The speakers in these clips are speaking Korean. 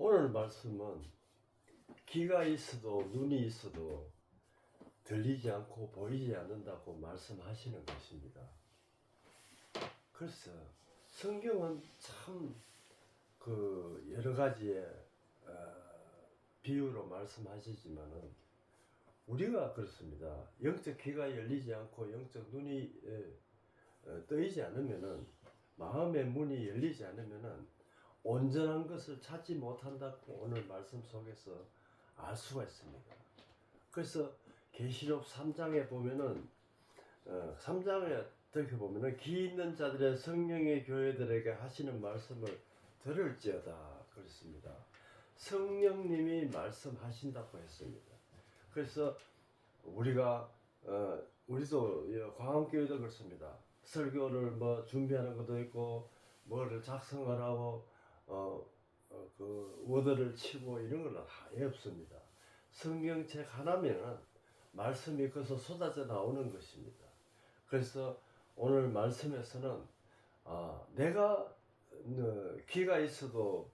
오늘 말씀은 귀가 있어도 눈이 있어도 들리지 않고 보이지 않는다고 말씀하시는 것입니다. 그래서 성경은 참 여러 가지의 비유로 말씀하시지만은 우리가 그렇습니다. 영적 귀가 열리지 않고 영적 눈이 뜨이지 않으면은, 마음의 문이 열리지 않으면은 온전한 것을 찾지 못한다고 오늘 말씀 속에서 알 수가 있습니다. 그래서 계시록 3장에 보면은 3장에 이렇게 보면은 귀 있는 자들의 성령의 교회들에게 하시는 말씀을 들을지어다 그렇습니다. 성령님이 말씀하신다고 했습니다. 그래서 우리도 광안교회도 그렇습니다. 설교를 준비하는 것도 있고 뭐를 작성하라고 워드를 치고 이런 건 아예 없습니다. 성경책 하나면은 말씀이 거기서 쏟아져 나오는 것입니다. 그래서 오늘 말씀에서는 내가 귀가 있어도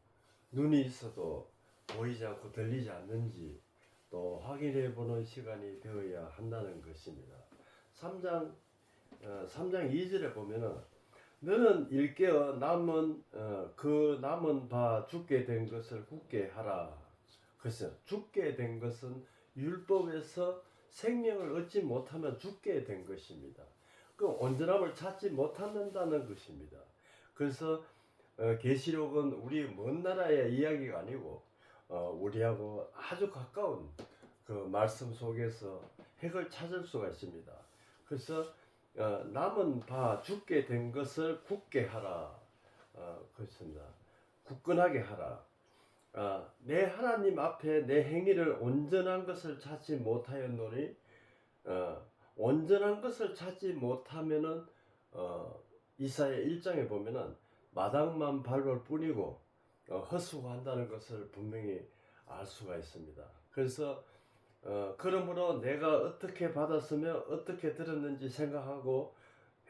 눈이 있어도 보이지 않고 들리지 않는지 또 확인해 보는 시간이 되어야 한다는 것입니다. 3장 2절에 보면은 너는 일깨어 남은 바 죽게 된 것을 굳게 하라. 그래서 죽게 된 것은 율법에서 생명을 얻지 못하면 죽게 된 것입니다. 그 온전함을 찾지 못한다는 것입니다. 그래서 계시록은 우리 먼 나라의 이야기가 아니고 우리하고 아주 가까운 그 말씀 속에서 핵을 찾을 수가 있습니다. 그래서 남은 바 죽게 된 것을 굳게 하라. 그렇습니다. 굳건하게 하라. 내 하나님 앞에 내 행위를 온전한 것을 찾지 못하였노니 온전한 것을 찾지 못하면은 이사야 1장에 보면은 마당만 밟을 뿐이고 헛수고한다는 것을 분명히 알 수가 있습니다. 그래서 그러므로 내가 어떻게 받았으며 어떻게 들었는지 생각하고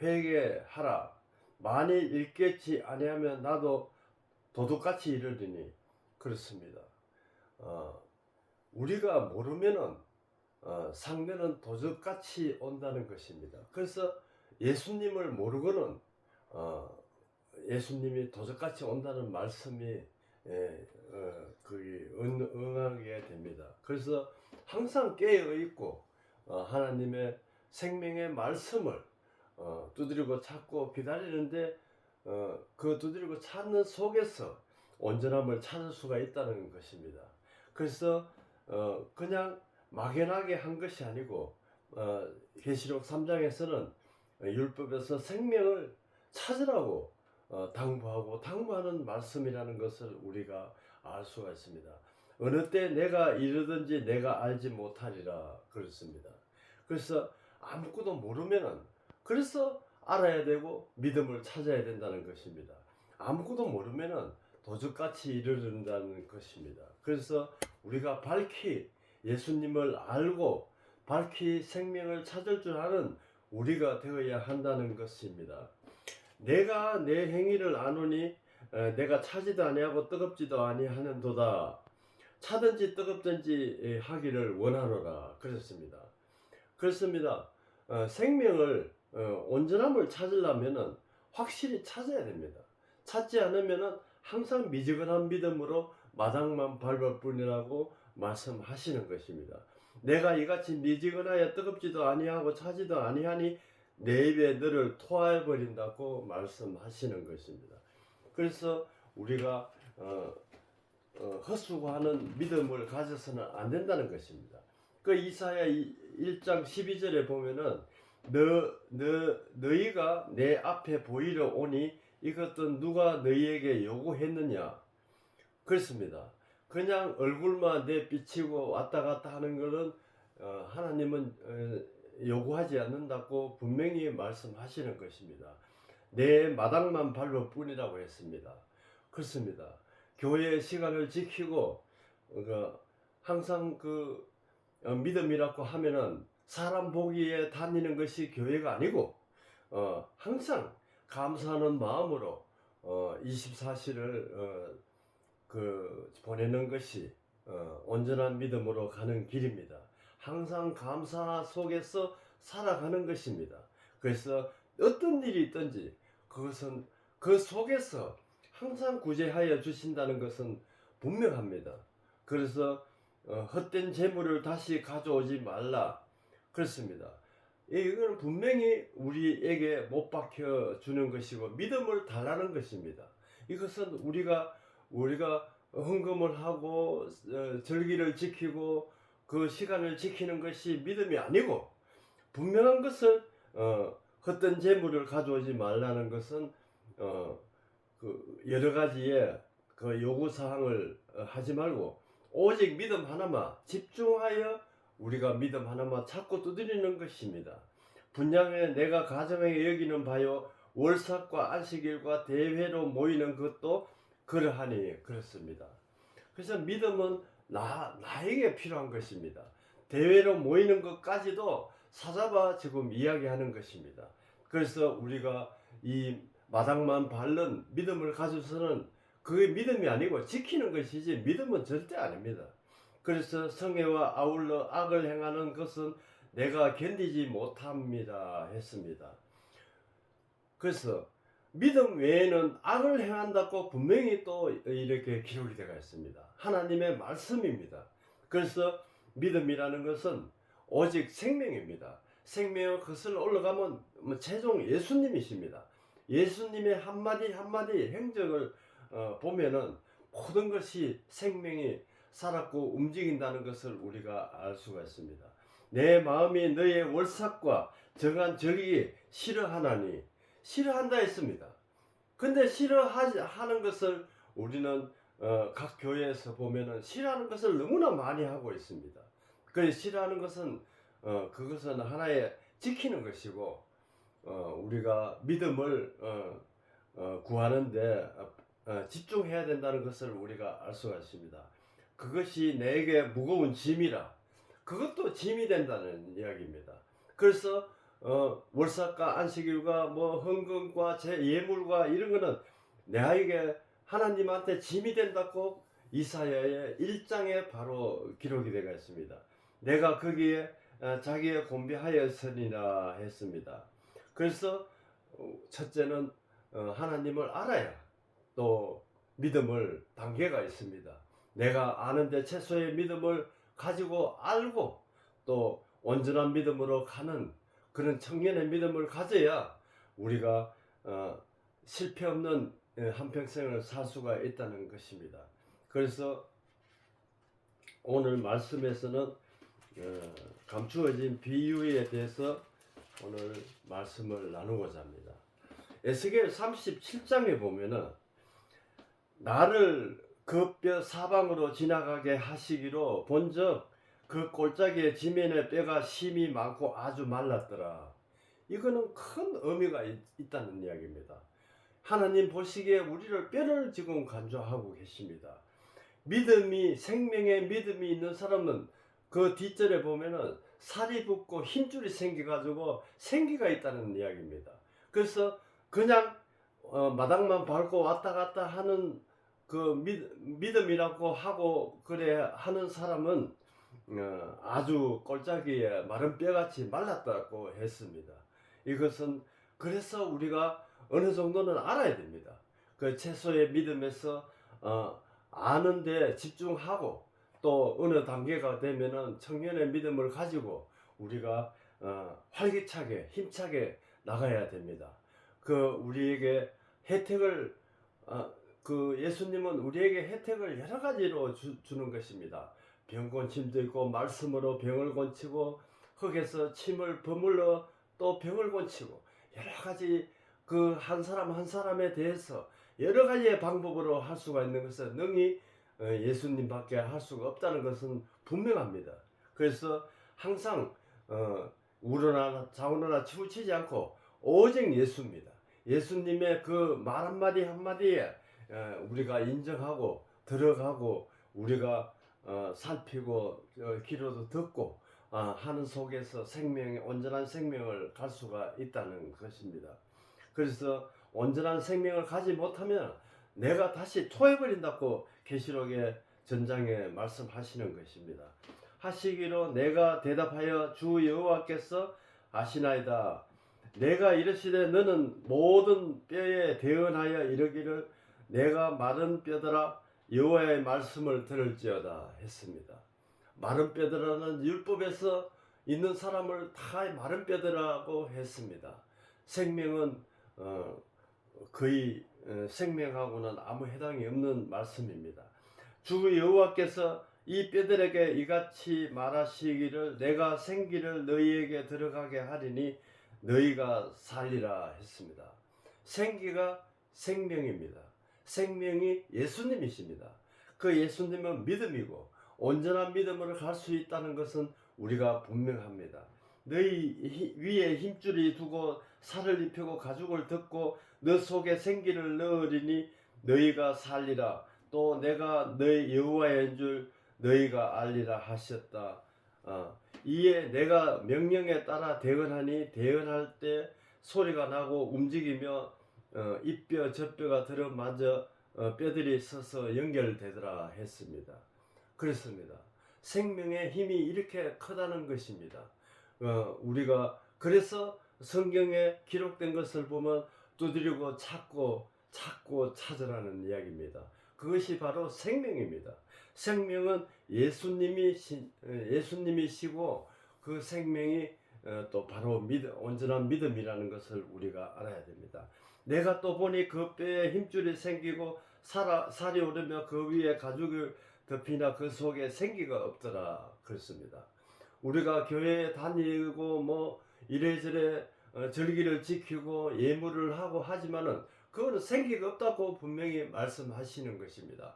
회개하라. 만일 읽겠지 아니하면 나도 도둑같이 이르리니 그렇습니다. 우리가 모르면은 상대는 도둑같이 온다는 것입니다. 그래서 예수님을 모르고는 예수님이 도둑같이 온다는 말씀이 응하게 됩니다. 그래서 항상 깨어 있고 하나님의 생명의 말씀을 두드리고 찾고 기다리는데 그 두드리고 찾는 속에서 온전함을 찾을 수가 있다는 것입니다. 그래서 그냥 막연하게 한 것이 아니고 계시록 3장에서는 율법에서 생명을 찾으라고 당부하는 말씀이라는 것을 우리가 알 수가 있습니다. 어느 때 내가 이르든지 내가 알지 못하리라 그렇습니다. 그래서 아무것도 모르면은 그래서 알아야 되고 믿음을 찾아야 된다는 것입니다. 아무것도 모르면은 도둑같이 이르는다는 것입니다. 그래서 우리가 밝히 예수님을 알고 밝히 생명을 찾을 줄 아는 우리가 되어야 한다는 것입니다. 내가 내 행위를 아노니 내가 차지도 아니하고 뜨겁지도 아니하는도다. 차든지 뜨겁든지 하기를 원하노라 그랬습니다. 그렇습니다. 생명을 온전함을 찾으려면은 확실히 찾아야 됩니다. 찾지 않으면은 항상 미지근한 믿음으로 마당만 밟을 뿐이라고 말씀하시는 것입니다. 내가 이같이 미지근하여 뜨겁지도 아니하고 차지도 아니하니 내 입에 너를 토하여 버린다고 말씀하시는 것입니다. 그래서 우리가 헛수고하는 믿음을 가져서는 안 된다는 것입니다. 그 이사야 1장 12절에 보면은 너희가 내 앞에 보이러 오니 이것도 누가 너희에게 요구했느냐 그렇습니다. 그냥 얼굴만 내비치고 왔다 갔다 하는 것은 하나님은 요구하지 않는다고 분명히 말씀하시는 것입니다. 내 마당만 밟을 뿐이라고 했습니다. 그렇습니다. 교회의 시간을 지키고 항상 믿음이라고 하면은 사람 보기에 다니는 것이 교회가 아니고 항상 감사하는 마음으로 24시를 보내는 것이 온전한 믿음으로 가는 길입니다. 항상 감사 속에서 살아가는 것입니다. 그래서 어떤 일이 있든지 그것은 그 속에서 항상 구제하여 주신다는 것은 분명합니다. 그래서 헛된 재물을 다시 가져오지 말라 그렇습니다. 이거는 분명히 우리에게 못 박혀 주는 것이고 믿음을 달라는 것입니다. 이것은 우리가 헌금을 하고 절기를 지키고 그 시간을 지키는 것이 믿음이 아니고, 분명한 것은 헛된 재물을 가져오지 말라는 것은 여러 가지의 그 요구 사항을 하지 말고 오직 믿음 하나만 집중하여 우리가 믿음 하나만 찾고 두드리는 것입니다. 분양에 내가 가정에 여기는 바요 월삭과 안식일과 대회로 모이는 것도 그러하니 그렇습니다. 그래서 믿음은 나에게 필요한 것입니다. 대회로 모이는 것까지도 사잡아 지금 이야기하는 것입니다. 그래서 우리가 이 마당만 밟는 믿음을 가져서는 그게 믿음이 아니고 지키는 것이지 믿음은 절대 아닙니다. 그래서 성애와 아울러 악을 행하는 것은 내가 견디지 못합니다 했습니다. 그래서 믿음 외에는 악을 행한다고 분명히 또 이렇게 기록이 되어 있습니다. 하나님의 말씀입니다. 그래서 믿음이라는 것은 오직 생명입니다. 생명의 것을 올라가면 최종 예수님이십니다. 예수님의 한마디 한마디 행적을 보면은 모든 것이 생명이 살았고 움직인다는 것을 우리가 알 수가 있습니다. 내 마음이 너의 월삭과 정한 절기 싫어하나니, 싫어한다 했습니다. 근데 싫어하는 것을 우리는 각 교회에서 보면은 싫어하는 것을 너무나 많이 하고 있습니다. 그 싫어하는 것은 그것은 하나의 지키는 것이고 우리가 믿음을 구하는데 집중해야 된다는 것을 우리가 알 수가 있습니다. 그것이 내게 무거운 짐이라, 그것도 짐이 된다는 이야기입니다. 그래서 월삭과 안식일과 뭐 헌금과 제 예물과 이런 거는 내에게 하나님한테 짐이 된다고 이사야의 1장에 바로 기록이 되어 있습니다. 내가 거기에 자기의 곤비하였으리라 했습니다. 그래서 첫째는 하나님을 알아야 또 믿음을 단계가 있습니다. 내가 아는데 최소의 믿음을 가지고 알고 또 온전한 믿음으로 가는 그런 청년의 믿음을 가져야 우리가 실패 없는 한평생을 살 수가 있다는 것입니다. 그래서 오늘 말씀에서는 감추어진 비유에 대해서 오늘 말씀을 나누고자 합니다. 에스겔 37장에 보면은 나를 그 뼈 사방으로 지나가게 하시기로 본즉 그 골짜기의 지면에 뼈가 심이 많고 아주 말랐더라. 이거는 큰 의미가 있다는 이야기입니다. 하나님 보시기에 우리를 뼈를 지금 간주하고 계십니다. 믿음이, 생명의 믿음이 있는 사람은 그 뒷절에 보면은 살이 붙고 힘줄이 생겨가지고 생기가 있다는 이야기입니다. 그래서 그냥 마당만 밟고 왔다 갔다 하는 그 믿음이라고 하고 그래 하는 사람은 아주 골짜기에 마른 뼈같이 말랐다고 했습니다. 이것은 그래서 우리가 어느 정도는 알아야 됩니다. 그 최소의 믿음에서 아는데 집중하고 또 어느 단계가 되면은 청년의 믿음을 가지고 우리가 활기차게 힘차게 나가야 됩니다. 그 우리에게 혜택을 그 예수님은 우리에게 혜택을 여러 가지로 주는 것입니다. 병 고침도 있고 말씀으로 병을 고치고 흙에서 침을 버물러 또 병을 고치고 여러 가지 그 한 사람 한 사람에 대해서 여러 가지의 방법으로 할 수가 있는 것은 능히 예수님밖에 할 수가 없다는 것은 분명합니다. 그래서 항상 우러나 좌우러나 치우치지 않고 오직 예수입니다. 예수님의 그 말 한마디 한마디에 우리가 인정하고 들어가고 우리가 살피고 기도도 듣고 하는 속에서 온전한 생명을 갈 수가 있다는 것입니다. 그래서 온전한 생명을 가지 못하면 내가 다시 토해버린다고 계시록의 전장에 말씀하시는 것입니다. 하시기로 내가 대답하여 주 여호와께서 아시나이다. 내가 이르시되 너는 모든 뼈에 대언하여 이르기를 내가 마른 뼈들아 여호와의 말씀을 들을지어다 했습니다. 마른 뼈들아는 율법에서 있는 사람을 다 마른 뼈들라고 했습니다. 생명은 거의 생명하고는 아무 해당이 없는 말씀입니다. 주 여호와께서 이 뼈들에게 이같이 말하시기를 내가 생기를 너희에게 들어가게 하리니 너희가 살리라 했습니다. 생기가 생명입니다. 생명이 예수님이십니다. 그 예수님은 믿음이고 온전한 믿음으로 갈 수 있다는 것은 우리가 분명합니다. 너희 위에 힘줄이 두고 살을 입히고 가죽을 덮고 너 속에 생기를 넣으리니 너희가 살리라. 또 내가 너희 여호와인 줄 너희가 알리라 하셨다. 이에 내가 명령에 따라 대언하니 대언할 때 소리가 나고 움직이며 이뼈 저뼈가 들어맞아 뼈들이 서서 연결되더라 했습니다. 그렇습니다. 생명의 힘이 이렇게 크다는 것입니다. 우리가 그래서 성경에 기록된 것을 보면 두드리고 찾고 찾으라는 이야기입니다. 그것이 바로 생명입니다. 생명은 예수님이시고 그 생명이 또 바로 온전한 믿음이라는 것을 우리가 알아야 됩니다. 내가 또 보니 그 뼈에 힘줄이 생기고 살이 오르며 그 위에 가죽을 덮이나 그 속에 생기가 없더라 그렇습니다. 우리가 교회에 다니고 뭐 이래저래 절기를 지키고 예물을 하고 하지만은 그거는 생기가 없다고 분명히 말씀하시는 것입니다.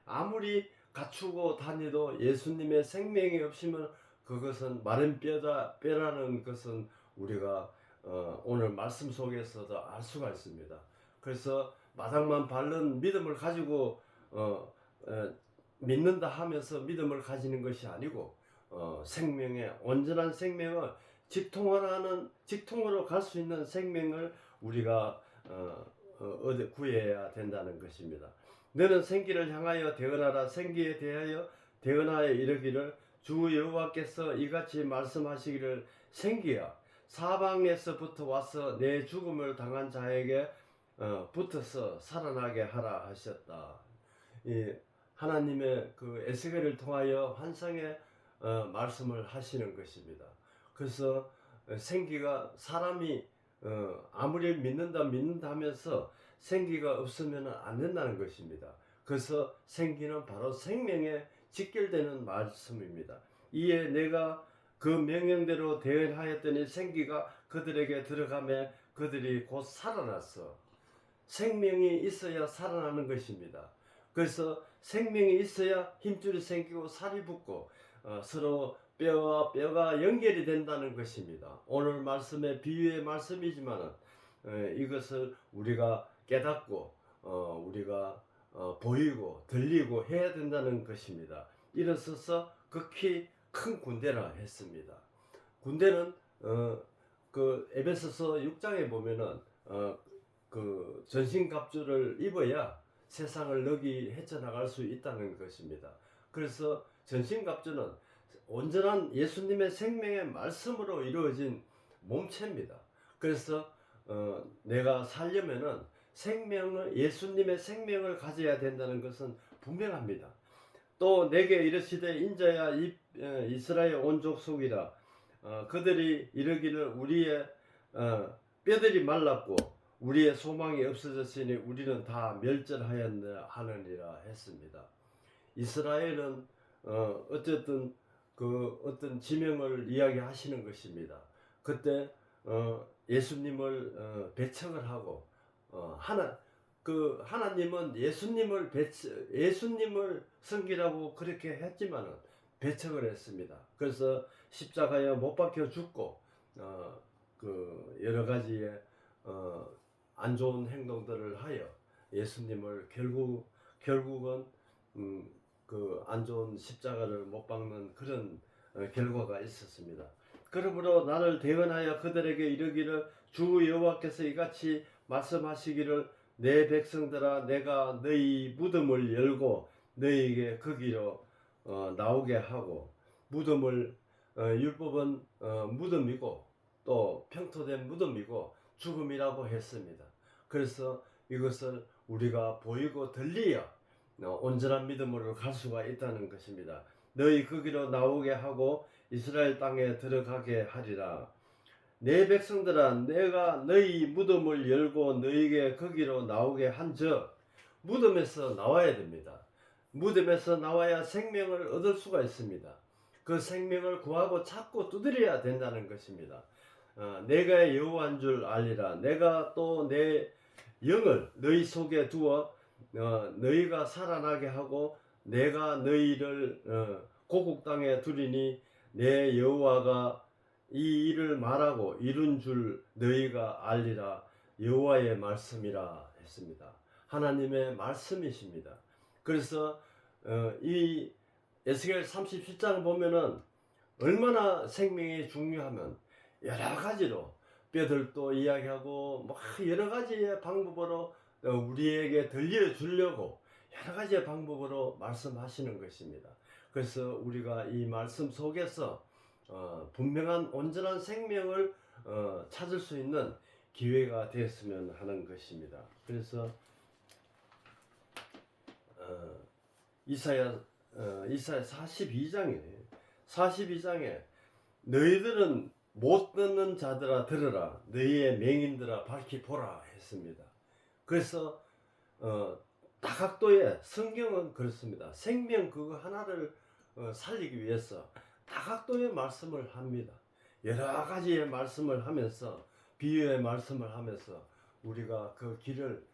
아무리 갖추고 다니도 예수님의 생명이 없으면 그것은 마른 뼈라는 것은 우리가 오늘 말씀 속에서도 알 수가 있습니다. 그래서 마당만 바른 믿음을 가지고 믿는다 하면서 믿음을 가지는 것이 아니고 생명의 온전한 생명을 직통으로 갈 수 있는 생명을 우리가 구해야 된다는 것입니다. 너는 생기를 향하여 대언하라. 생기에 대하여 대언하여 이르기를 주 여호와께서 이같이 말씀하시기를 생기야 사방에서부터 와서 내 죽음을 당한 자에게 붙어서 살아나게 하라 하셨다. 하나님의 그 에스겔을 통하여 환상의 말씀을 하시는 것입니다. 그래서 생기가 사람이 아무리 믿는다 하면서 생기가 없으면 안 된다는 것입니다. 그래서 생기는 바로 생명에 직결되는 말씀입니다. 이에 내가 그 명령대로 대언하였더니 생기가 그들에게 들어가매 그들이 곧 살아났어. 생명이 있어야 살아나는 것입니다. 그래서 생명이 있어야 힘줄이 생기고 살이 붙고 서로 뼈와 뼈가 연결이 된다는 것입니다. 오늘 말씀의 비유의 말씀이지만 이것을 우리가 깨닫고 우리가 보이고 들리고 해야 된다는 것입니다. 일어서서 극히 큰 군대라 했습니다. 군대는 그 에베소서 6장에 보면은 그 전신갑주를 입어야 세상을 넉이 헤쳐나갈 수 있다는 것입니다. 그래서 전신갑주는 온전한 예수님의 생명의 말씀으로 이루어진 몸체입니다. 그래서 내가 살려면은 예수님의 생명을 가져야 된다는 것은 분명합니다. 또 내게 이르시되 인자야 이스라엘 온 족속이라 그들이 이르기를 우리의 뼈들이 말랐고 우리의 소망이 없어졌으니 우리는 다 멸절하였느니라 했습니다. 이스라엘은 어쨌든 그 어떤 지명을 이야기하시는 것입니다. 그때 예수님을 배척을 하고 하나님은 예수님을 섬기라고 그렇게 했지만은 배척을 했습니다. 그래서 십자가에 못 박혀 죽고 그 여러 가지의 안 좋은 행동들을 하여 예수님을 결국은 그 안 좋은 십자가를 못 박는 그런 결과가 있었습니다. 그러므로 나를 대언하여 그들에게 이르기를 주 여호와께서 이같이 말씀하시기를 내 백성들아 내가 너희 무덤을 열고 너희에게 거기로 나오게 하고 무덤을 율법은 무덤이고 또 평토된 무덤이고 죽음이라고 했습니다. 그래서 이것을 우리가 보이고 들리어 온전한 믿음으로 갈 수가 있다는 것입니다. 너희 거기로 나오게 하고 이스라엘 땅에 들어가게 하리라. 내 백성들아 내가 너희 무덤을 열고 너희에게 거기로 나오게 한즉 무덤에서 나와야 됩니다. 무덤에서 나와야 생명을 얻을 수가 있습니다. 그 생명을 구하고 찾고 두드려야 된다는 것입니다. 내가 여호와인 줄 알리라. 내가 또 내 영을 너희 속에 두어 너희가 살아나게 하고 내가 너희를 고국 땅에 두리니 내 여호와가 이 일을 말하고 이룬 줄 너희가 알리라. 여호와의 말씀이라 했습니다. 하나님의 말씀이십니다. 그래서 이 에스겔 37장 보면은 얼마나 생명이 중요하면 여러 가지로 뼈들도 이야기하고 뭐 여러 가지의 방법으로 우리에게 들려주려고 여러 가지의 방법으로 말씀하시는 것입니다. 그래서 우리가 이 말씀 속에서 분명한 온전한 생명을 찾을 수 있는 기회가 되었으면 하는 것입니다. 그래서 이사야 42장에 너희들은 못 듣는 자들아 들으라 너희의 맹인들아 밝히 보라 했습니다. 그래서 다각도의 성경은 그렇습니다. 생명 그거 하나를 살리기 위해서 다각도의 말씀을 합니다. 여러 가지의 말씀을 하면서 비유의 말씀을 하면서 우리가 그 길을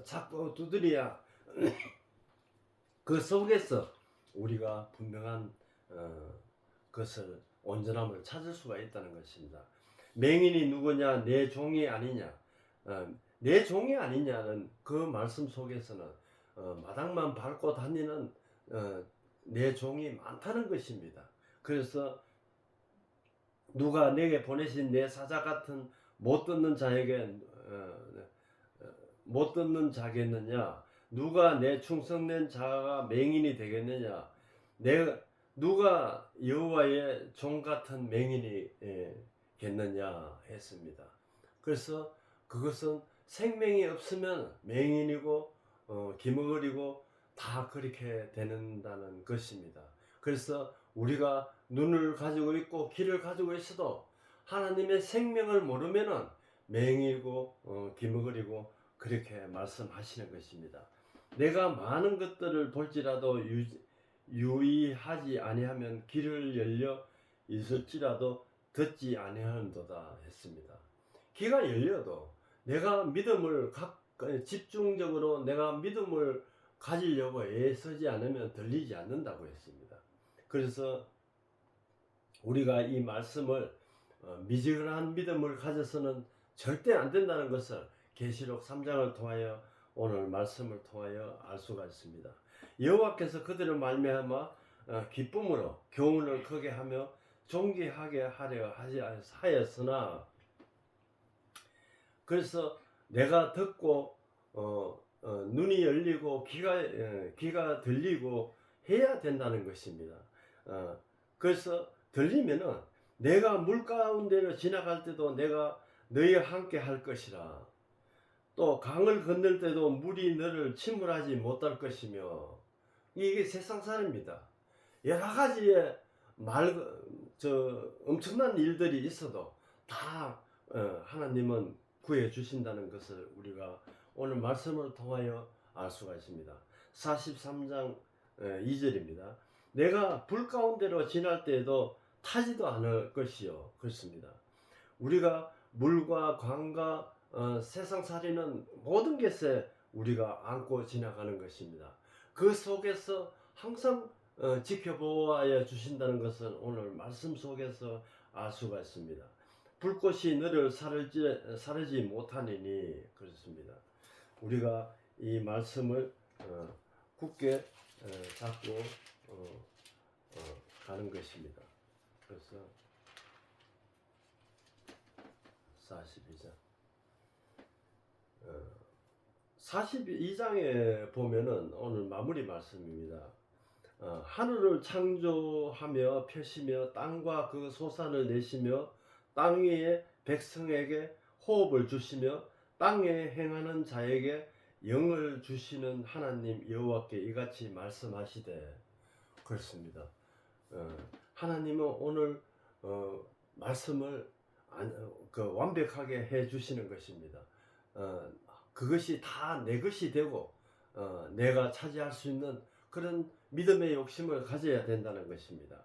찾고 두드려야 그 속에서 우리가 분명한 것을 온전함을 찾을 수가 있다는 것입니다. 맹인이 누구냐? 내 종이 아니냐? 내 종이 아니냐는 그 말씀 속에서는 마당만 밟고 다니는 내 종이 많다는 것입니다. 그래서 누가 내게 보내신 내 사자 같은 못 듣는 자에게 못 듣는 자겠느냐? 누가 내 충성된 자가 맹인이 되겠느냐? 누가 여호와의 종 같은 맹인이 겠느냐 했습니다. 그래서 그것은 생명이 없으면 맹인이고 기머거리고 다 그렇게 되는다는 것입니다. 그래서 우리가 눈을 가지고 있고 귀를 가지고 있어도 하나님의 생명을 모르면은 맹이고 기머거리고 그렇게 말씀하시는 것입니다. 내가 많은 것들을 볼지라도 유의하지 아니하면 귀를 열려 있을지라도 듣지 아니하는도다 했습니다. 귀가 열려도 내가 믿음을 집중적으로 내가 믿음을 가지려고 애쓰지 않으면 들리지 않는다고 했습니다. 그래서 우리가 이 말씀을 미지근한 믿음을 가져서는 절대 안 된다는 것을 계시록 3장을 통하여 오늘 말씀을 통하여 알 수가 있습니다. 여호와께서 그들을 말미암아 기쁨으로 교훈을 크게 하며 존귀하게 하려 하였으나 그래서 내가 듣고 눈이 열리고 귀가 들리고 해야 된다는 것입니다. 그래서 들리면은 내가 물 가운데로 지나갈 때도 내가 너희와 함께 할 것이라. 또 강을 건널 때도 물이 너를 침몰하지 못할 것이며 이게 세상살입니다. 여러 가지의 엄청난 일들이 있어도 다 하나님은 구해 주신다는 것을 우리가 오늘 말씀을 통하여 알 수가 있습니다. 43장 2절입니다. 내가 불 가운데로 지날 때에도 타지도 않을 것이요. 그렇습니다. 우리가 물과 광과 세상살이는 모든 것에 우리가 안고 지나가는 것입니다. 그 속에서 항상 지켜보아야 주신다는 것은 오늘 말씀 속에서 알 수가 있습니다. 불꽃이 너를 사르지 못하니니 그렇습니다. 우리가 이 말씀을 굳게 잡고 가는 것입니다. 그래서 42장 42장에 보면은 오늘 마무리 말씀입니다. 하늘을 창조하며 펴시며 땅과 그 소산을 내시며 땅 위에 백성에게 호흡을 주시며 땅에 행하는 자에게 영을 주시는 하나님 여호와께 이같이 말씀하시되. 그렇습니다. 하나님은 오늘 말씀을 완벽하게 해 주시는 것입니다. 그것이 다 내 것이 되고 내가 차지할 수 있는 그런 믿음의 욕심을 가져야 된다는 것입니다.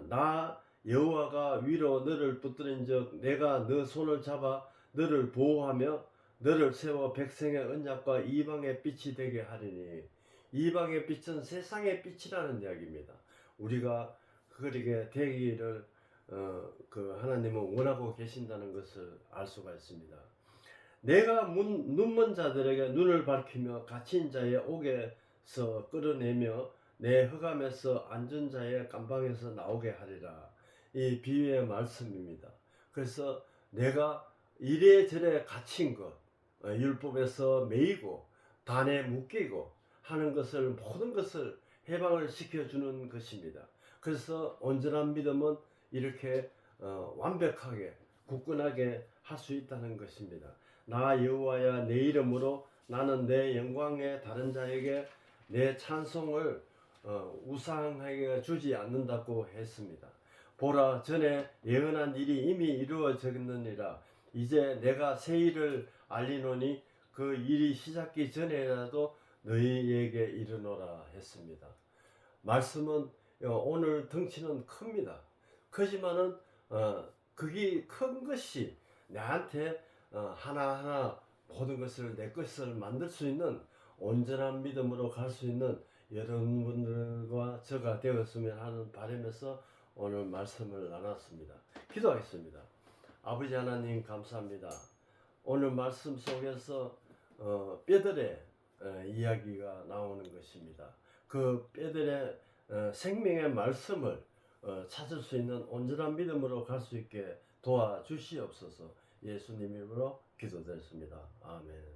나 여호와가 위로 너를 붙들은즉 내가 너 손을 잡아 너를 보호하며 너를 세워 백성의 언약과 이방의 빛이 되게 하리니. 이방의 빛은 세상의 빛이라는 이야기입니다. 우리가 그렇게 되기를 하나님은 원하고 계신다는 것을 알 수가 있습니다. 내가 눈먼 자들에게 눈을 밝히며 갇힌 자의 옥에서 끌어내며 내 흑암에서 앉은 자의 감방에서 나오게 하리라. 이 비유의 말씀입니다. 그래서 내가 이래저래 갇힌 것, 율법에서 매이고 단에 묶이고 하는 것을 모든 것을 해방을 시켜주는 것입니다. 그래서 온전한 믿음은 이렇게 완벽하게 굳건하게 할 수 있다는 것입니다. 나 여호와야 내 이름으로 나는 내 영광에 다른 자에게 내 찬송을 우상하게 주지 않는다고 했습니다. 보라 전에 예언한 일이 이미 이루어졌느니라. 이제 내가 새 일을 알리노니 그 일이 시작기 전에라도 너희에게 이르노라 했습니다. 말씀은 오늘 덩치는 큽니다. 크지만은 그게 큰 것이 나한테 하나하나 모든 것을 내 것을 만들 수 있는 온전한 믿음으로 갈 수 있는 여러분들과 저가 되었으면 하는 바람에서 오늘 말씀을 나눴습니다. 기도하겠습니다. 아버지 하나님 감사합니다. 오늘 말씀 속에서 뼈들의 이야기가 나오는 것입니다. 그 뼈들의 생명의 말씀을 찾을 수 있는 온전한 믿음으로 갈 수 있게 도와주시옵소서. 예수님 이름으로 기도드렸습니다. 아멘.